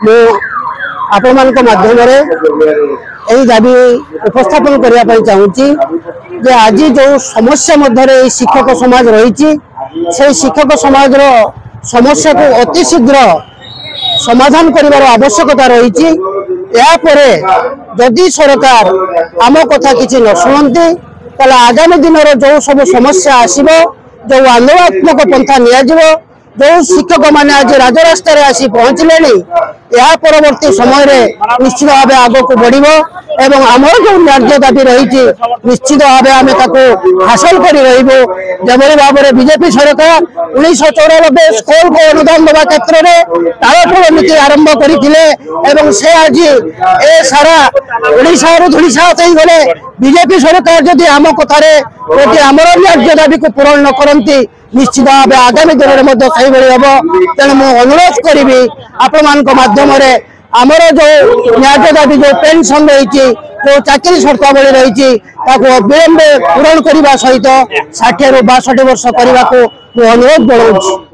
आपण माध्यम यही दाबी उपस्थापन करने चाहूँगी जे आज जो समस्या मध्य शिक्षक समाज रही से शिक्षक समाज समस्या को अति शीघ्र समाधान करिवार आवश्यकता रही जदि सरकार आम कथा किसी न शुणती ताले आगामी दिन जो सब समस्या आसो जो आंदोलनात्मक पंथा नि जो शिक्षक मैंने आज राजरास्तार आसी पहुंचले या परवर्ती समय निश्चित भाव आग को बढ़ एवं आमर जो न्याय दाबी रही निश्चित भाव आम हासिल कर जबरी भाव में बीजेपी सरकार 1994 स्कूल को अनुदान देवा क्षेत्र में तालफल नीति आरंभ करते से आज ए सारा ओडिशा धूलिसात हो गले बीजेपी सरकार जदि आम कथार गोटे आमर न्याय दाबी को पूरण न करती निश्चित भाव आगामी दिन में हम तेणु मुझे अनुरोध करी आपण माध्यम आमर जो न्याय दाबी जो पेंशन रही जो चाकरी शर्तावली रही अविलंबे पूरण करने सहित 60 ରୁ 62 वर्ष करने को अनुरोध जनाऊँ।